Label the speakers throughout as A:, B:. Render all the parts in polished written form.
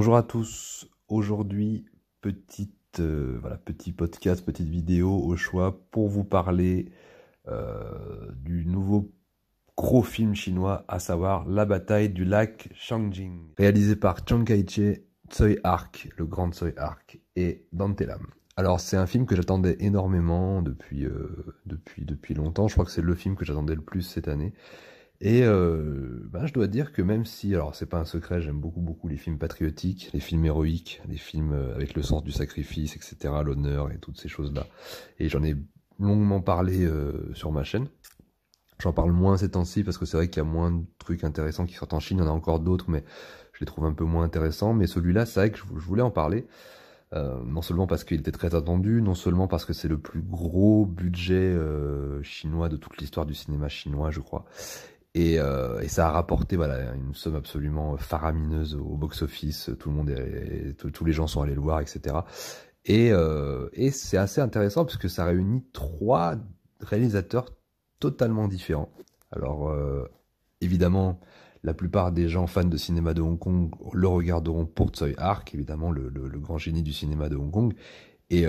A: Bonjour à tous. Aujourd'hui, petit podcast, petite vidéo au choix pour vous parler du nouveau gros film chinois, à savoir La bataille du lac Changjing, réalisé par Chiang Kai-shek, Tsui Hark, le grand Tsui Hark, et Dante Lam. Alors c'est un film que j'attendais énormément depuis longtemps. Je crois que c'est le film que j'attendais le plus cette année. Et je dois dire que même si, alors c'est pas un secret, j'aime beaucoup les films patriotiques, les films héroïques, les films avec le sens du sacrifice, etc., l'honneur et toutes ces choses-là. Et j'en ai longuement parlé sur ma chaîne. J'en parle moins ces temps-ci parce que c'est vrai qu'il y a moins de trucs intéressants qui sortent en Chine. Il y en a encore d'autres, mais je les trouve un peu moins intéressants. Mais celui-là, c'est vrai que je voulais en parler. Non seulement parce qu'il était très attendu, non seulement parce que c'est le plus gros budget chinois de toute l'histoire du cinéma chinois, je crois. Et ça a rapporté voilà une somme absolument faramineuse au box-office. Tout le monde tous les gens sont allés le voir, etc. Et c'est assez intéressant parce que ça réunit trois réalisateurs totalement différents. Alors évidemment, la plupart des gens fans de cinéma de Hong Kong le regarderont pour Tsui Hark, évidemment le grand génie du cinéma de Hong Kong. Et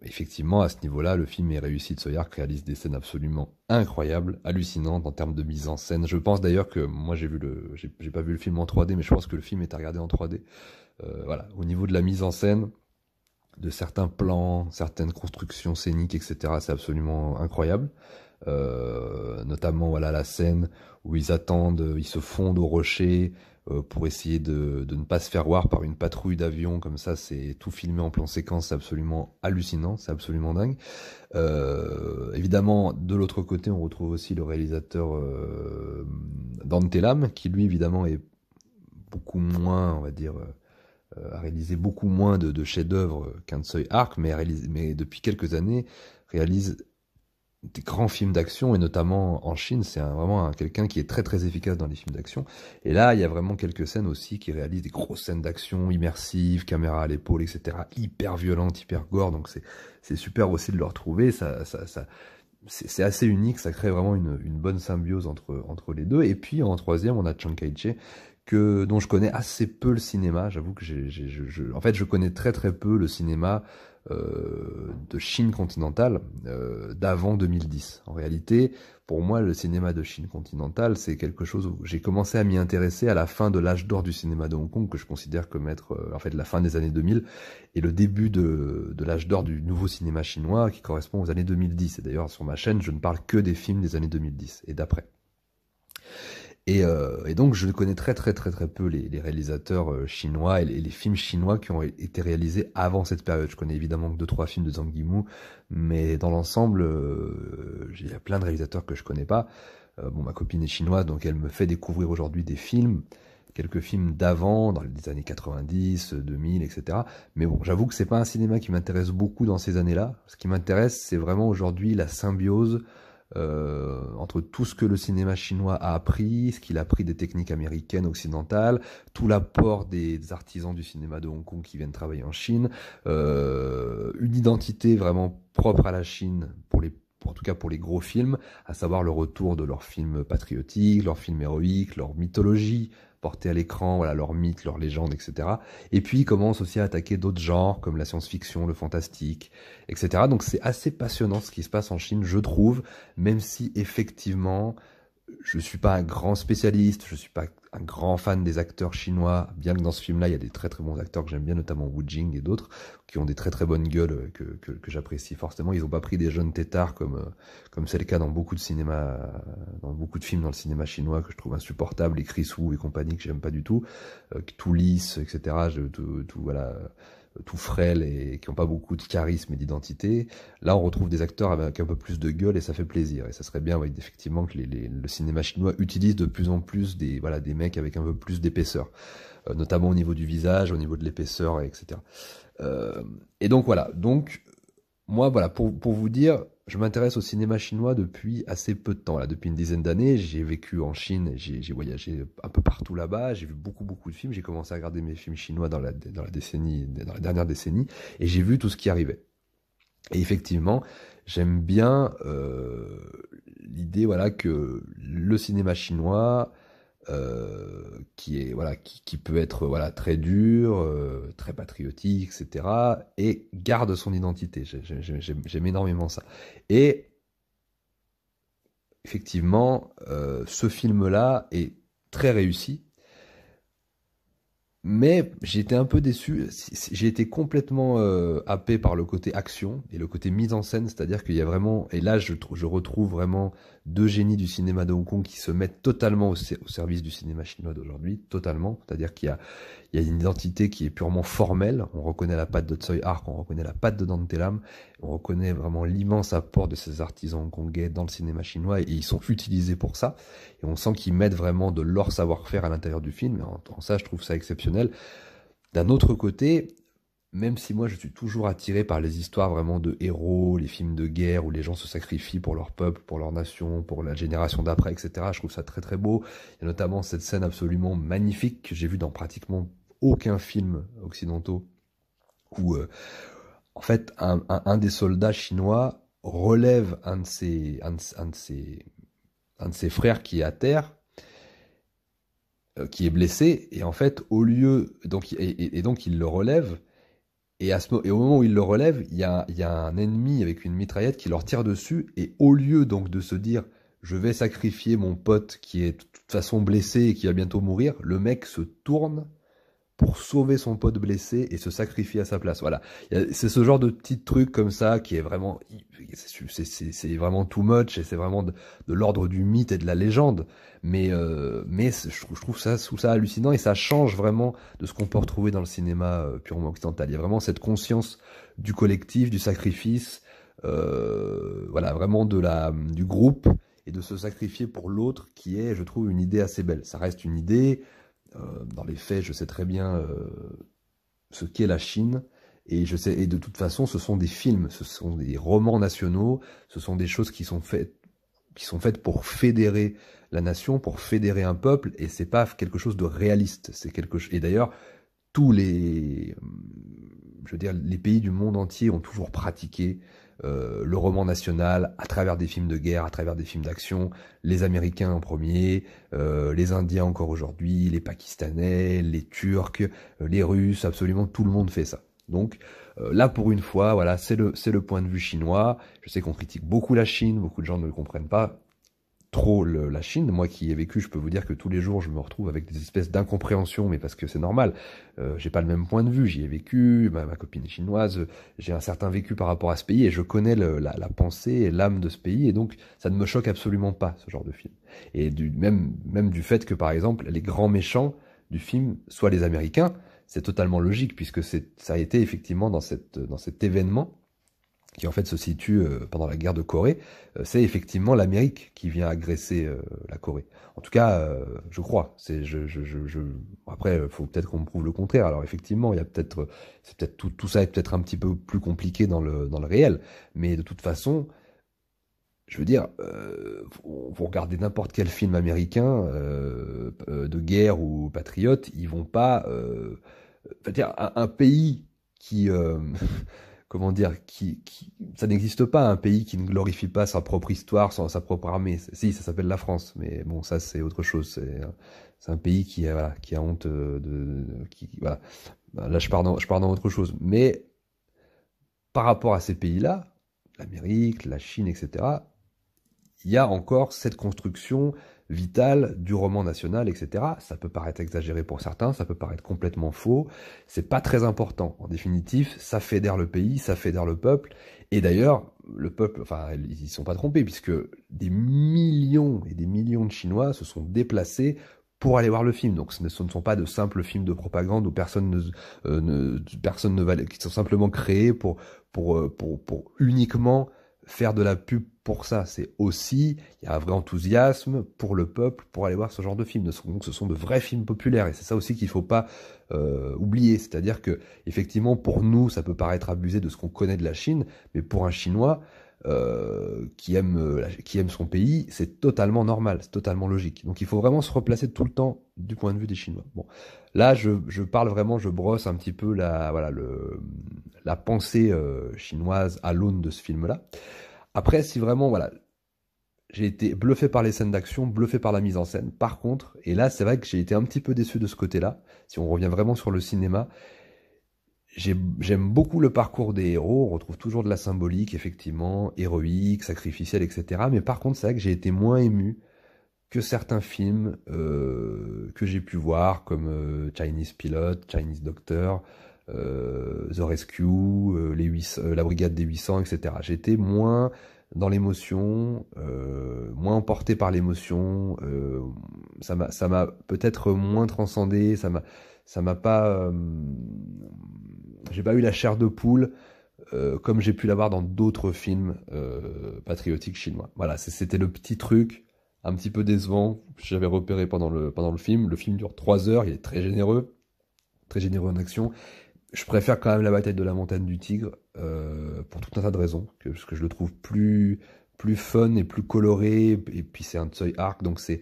A: effectivement, à ce niveau-là, le film est réussi. Tsui Hark réalise des scènes absolument incroyables, hallucinantes en termes de mise en scène. Je pense d'ailleurs que moi j'ai pas vu le film en 3D, mais je pense que le film est à regarder en 3D. Voilà, au niveau de la mise en scène, de certains plans, certaines constructions scéniques, etc., c'est absolument incroyable. Notamment voilà la scène où ils attendent, ils se fondent au rocher pour essayer de ne pas se faire voir par une patrouille d'avions comme ça. C'est tout filmé en plan séquence, c'est absolument hallucinant, c'est absolument dingue. Évidemment, de l'autre côté, on retrouve aussi le réalisateur Dante Lam, qui lui évidemment est beaucoup moins, on va dire, a réalisé beaucoup moins de chefs-d'œuvre qu'un Tsui Hark, mais depuis quelques années réalise des grands films d'action, et notamment en Chine, c'est vraiment quelqu'un qui est très efficace dans les films d'action. Et là, il y a vraiment quelques scènes aussi qui réalisent des grosses scènes d'action immersives, caméra à l'épaule, etc., hyper violentes, hyper gore. Donc c'est super aussi de le retrouver. C'est assez unique, ça crée vraiment une bonne symbiose entre les deux. Et puis en troisième, on a Chiang Kai-shek, dont je connais assez peu le cinéma. J'avoue que en fait, je connais très peu le cinéma de Chine continentale d'avant 2010. En réalité, pour moi, le cinéma de Chine continentale, c'est quelque chose où j'ai commencé à m'y intéresser à la fin de l'âge d'or du cinéma de Hong Kong, que je considère comme être en fait la fin des années 2000 et le début de l'âge d'or du nouveau cinéma chinois qui correspond aux années 2010. Et d'ailleurs, sur ma chaîne, je ne parle que des films des années 2010 et d'après. Et donc je connais très peu les réalisateurs chinois et les films chinois qui ont été réalisés avant cette période. Je connais évidemment que 2-3 films de Zhang Yimou, mais dans l'ensemble, il y a plein de réalisateurs que je connais pas. Bon, ma copine est chinoise, donc elle me fait découvrir aujourd'hui des films, quelques films d'avant, dans les années 90, 2000, etc. Mais bon, j'avoue que c'est pas un cinéma qui m'intéresse beaucoup dans ces années-là. Ce qui m'intéresse, c'est vraiment aujourd'hui la symbiose entre tout ce que le cinéma chinois a appris, ce qu'il a appris des techniques américaines, occidentales, tout l'apport des artisans du cinéma de Hong Kong qui viennent travailler en Chine, une identité vraiment propre à la Chine en tout cas pour les gros films, à savoir le retour de leurs films patriotiques, leurs films héroïques, leur mythologie portée à l'écran, voilà, leurs mythes, leurs légendes, etc. Et puis ils commencent aussi à attaquer d'autres genres comme la science-fiction, le fantastique, etc. Donc c'est assez passionnant ce qui se passe en Chine, je trouve, même si effectivement je suis pas un grand spécialiste, je suis pas un grand fan des acteurs chinois, bien que dans ce film-là, il y a des très bons acteurs que j'aime bien, notamment Wu Jing et d'autres, qui ont des très bonnes gueules que j'apprécie forcément. Ils ont pas pris des jeunes têtards comme c'est le cas dans beaucoup de cinéma, dans beaucoup de films dans le cinéma chinois que je trouve insupportables, les Chris Wu et compagnie que j'aime pas du tout, tout lisse, etc. Voilà, tout frêle et qui n'ont pas beaucoup de charisme et d'identité. Là, on retrouve des acteurs avec un peu plus de gueule et ça fait plaisir. Et ça serait bien, ouais, effectivement, que le cinéma chinois utilise de plus en plus des mecs avec un peu plus d'épaisseur, notamment au niveau du visage, au niveau de l'épaisseur, etc. Et donc voilà. Donc moi, voilà, pour vous dire, je m'intéresse au cinéma chinois depuis assez peu de temps, là, depuis une dizaine d'années. J'ai vécu en Chine, j'ai voyagé un peu partout là-bas, j'ai vu beaucoup de films. J'ai commencé à regarder mes films chinois dans la dernière décennie, et j'ai vu tout ce qui arrivait. Et effectivement, j'aime bien l'idée, voilà, que le cinéma chinois qui est voilà qui peut être voilà très dur, très patriotique, etc. et garde son identité. J'aime énormément ça. Et effectivement, ce film-là est très réussi. Mais j'ai été un peu déçu. J'ai été complètement happé par le côté action et le côté mise en scène, c'est-à-dire qu'il y a vraiment, et là je retrouve vraiment deux génies du cinéma de Hong Kong qui se mettent totalement au service du cinéma chinois d'aujourd'hui, totalement. C'est-à-dire qu'il y a une identité qui est purement formelle. On reconnaît la patte de Tsui Hark, on reconnaît la patte de Dante Lam, on reconnaît vraiment l'immense apport de ces artisans hongkongais dans le cinéma chinois et ils sont utilisés pour ça. Et on sent qu'ils mettent vraiment de leur savoir-faire à l'intérieur du film. Et en ça, je trouve ça exceptionnel. D'un autre côté, même si moi je suis toujours attiré par les histoires vraiment de héros, les films de guerre où les gens se sacrifient pour leur peuple, pour leur nation, pour la génération d'après, etc. Je trouve ça très très beau. Il y a notamment cette scène absolument magnifique que j'ai vue dans pratiquement aucun film occidentaux où en fait un des soldats chinois relève un de ses frères qui est à terre, qui est blessé, et en fait, au lieu, donc il le relève, et au moment où il le relève, il y a un ennemi avec une mitraillette qui leur tire dessus, et au lieu donc de se dire, je vais sacrifier mon pote qui est de toute façon blessé et qui va bientôt mourir, le mec se tourne pour sauver son pote blessé et se sacrifier à sa place. Voilà. C'est ce genre de petits trucs comme ça qui est vraiment, c'est vraiment too much et c'est vraiment de l'ordre du mythe et de la légende. Mais je trouve ça hallucinant et ça change vraiment de ce qu'on peut retrouver dans le cinéma purement occidental. Il y a vraiment cette conscience du collectif, du sacrifice, voilà, vraiment du groupe et de se sacrifier pour l'autre qui est, je trouve, une idée assez belle. Ça reste une idée. Dans les faits, je sais très bien ce qu'est la Chine, et de toute façon, ce sont des films, ce sont des romans nationaux, ce sont des choses qui sont faites pour fédérer la nation, pour fédérer un peuple, et c'est pas quelque chose de réaliste. C'est quelque chose. Et d'ailleurs, tous les, je veux dire, les pays du monde entier ont toujours pratiqué le roman national à travers des films de guerre, à travers des films d'action, les Américains en premier, les Indiens encore aujourd'hui, les Pakistanais, les Turcs, les Russes, absolument tout le monde fait ça. Donc là, pour une fois, voilà, c'est le point de vue chinois. Je sais qu'on critique beaucoup la Chine, beaucoup de gens ne le comprennent pas trop la Chine. Moi qui y ai vécu, je peux vous dire que tous les jours, je me retrouve avec des espèces d'incompréhension, mais parce que c'est normal. J'ai pas le même point de vue, j'y ai vécu, ma copine est chinoise, j'ai un certain vécu par rapport à ce pays, et je connais la pensée et l'âme de ce pays, et donc ça ne me choque absolument pas, ce genre de film. Et même du fait que, par exemple, les grands méchants du film soient les Américains, c'est totalement logique, puisque ça a été effectivement dans cet événement, qui en fait se situe pendant la guerre de Corée, c'est effectivement l'Amérique qui vient agresser la Corée. En tout cas, je crois. Après, il faut peut-être qu'on me prouve le contraire. Alors effectivement, il y a peut-être, c'est peut-être tout ça est peut-être un petit peu plus compliqué dans le réel, mais de toute façon, je veux dire, vous regardez n'importe quel film américain de guerre ou patriote, ils vont pas, dire un pays qui comment dire, ça n'existe pas un pays qui ne glorifie pas sa propre histoire, sa propre armée. Si, ça s'appelle la France, mais bon, ça c'est autre chose. C'est un pays voilà, qui a honte voilà. Là, je pars dans autre chose. Mais par rapport à ces pays-là, l'Amérique, la Chine, etc., il y a encore cette construction vitale du roman national, etc. Ça peut paraître exagéré pour certains, ça peut paraître complètement faux, c'est pas très important. En définitive, ça fédère le pays, ça fédère le peuple, et d'ailleurs, le peuple, enfin, ils y sont pas trompés, puisque des millions et des millions de Chinois se sont déplacés pour aller voir le film. Donc ce ne sont pas de simples films de propagande où personne ne va, qui sont simplement créés pour uniquement faire de la pub pour ça. C'est aussi, il y a un vrai enthousiasme pour le peuple pour aller voir ce genre de film. Donc ce sont de vrais films populaires, et c'est ça aussi qu'il faut pas oublier. C'est-à-dire que effectivement, pour nous, ça peut paraître abusé de ce qu'on connaît de la Chine, mais pour un Chinois qui aime son pays, c'est totalement normal, c'est totalement logique. Donc il faut vraiment se replacer tout le temps du point de vue des Chinois. Bon, là je parle vraiment, je brosse un petit peu la pensée chinoise à l'aune de ce film-là. Après, si vraiment, voilà, j'ai été bluffé par les scènes d'action, bluffé par la mise en scène. Par contre, et là, c'est vrai que j'ai été un petit peu déçu de ce côté-là. Si on revient vraiment sur le cinéma, j'aime beaucoup le parcours des héros. On retrouve toujours de la symbolique, effectivement, héroïque, sacrificielle, etc. Mais par contre, c'est vrai que j'ai été moins ému que certains films que j'ai pu voir, comme Chinese Pilot, Chinese Doctor, The Rescue, la Brigade des 800, etc. J'étais moins dans l'émotion, moins emporté par l'émotion. Ça m'a peut-être moins transcendé. Ça m'a pas, j'ai pas eu la chair de poule comme j'ai pu l'avoir dans d'autres films patriotiques chinois. Voilà, c'était le petit truc un petit peu décevant que j'avais repéré pendant le film. Le film dure 3 heures, il est très généreux en action. Je préfère quand même la bataille de la montagne du Tigre pour tout un tas de raisons, parce que je le trouve plus fun et plus coloré, et puis c'est un Tsui Hark, donc c'est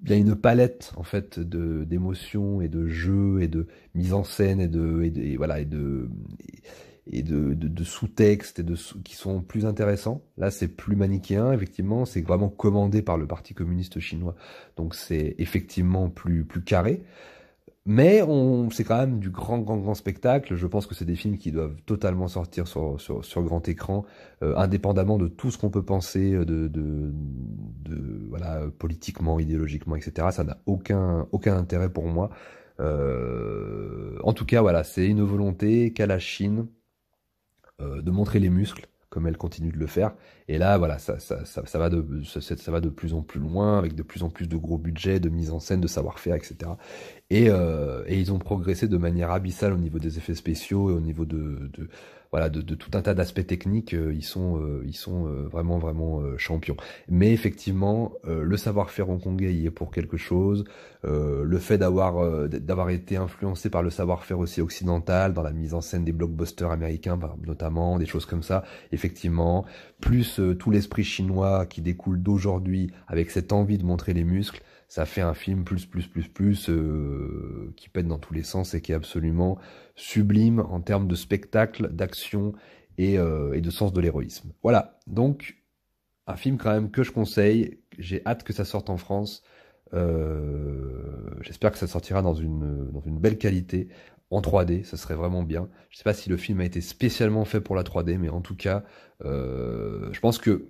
A: il y a une palette en fait de d'émotions et de jeux et de mise en scène et voilà de sous-textes qui sont plus intéressants. Là, c'est plus manichéen, effectivement, c'est vraiment commandé par le Parti communiste chinois, donc c'est effectivement plus carré. Mais c'est quand même du grand spectacle. Je pense que c'est des films qui doivent totalement sortir sur grand écran, indépendamment de tout ce qu'on peut penser voilà, politiquement, idéologiquement, etc. Ça n'a aucun intérêt pour moi. En tout cas, voilà, c'est une volonté qu'a la Chine de montrer les muscles, comme elle continue de le faire. Et là, voilà, ça va de plus en plus loin, avec de plus en plus de gros budgets, de mise en scène, de savoir-faire, etc. Et ils ont progressé de manière abyssale au niveau des effets spéciaux et au niveau voilà, de tout un tas d'aspects techniques. Ils sont vraiment champions. Mais effectivement, le savoir-faire hongkongais y est pour quelque chose. Le fait d'avoir été influencé par le savoir-faire aussi occidental dans la mise en scène des blockbusters américains, notamment, des choses comme ça, effectivement, plus tout l'esprit chinois qui découle d'aujourd'hui avec cette envie de montrer les muscles, ça fait un film plus qui pète dans tous les sens et qui est absolument sublime en termes de spectacle, d'action et de sens de l'héroïsme. Voilà, donc un film quand même que je conseille. J'ai hâte que ça sorte en France. J'espère que ça sortira dans une belle qualité en 3D, ça serait vraiment bien. Je sais pas si le film a été spécialement fait pour la 3D, mais en tout cas, je pense que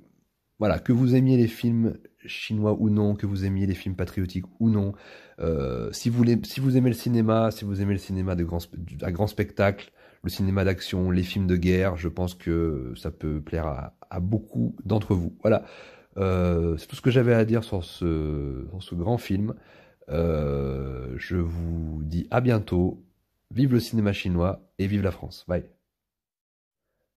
A: voilà, que vous aimiez les films chinois ou non, que vous aimiez les films patriotiques ou non, si vous aimez le cinéma, si vous aimez le cinéma à grand spectacle, le cinéma d'action, les films de guerre, je pense que ça peut plaire à beaucoup d'entre vous. Voilà, c'est tout ce que j'avais à dire sur ce grand film. Je vous dis à bientôt. Vive le cinéma chinois et vive la France. Bye.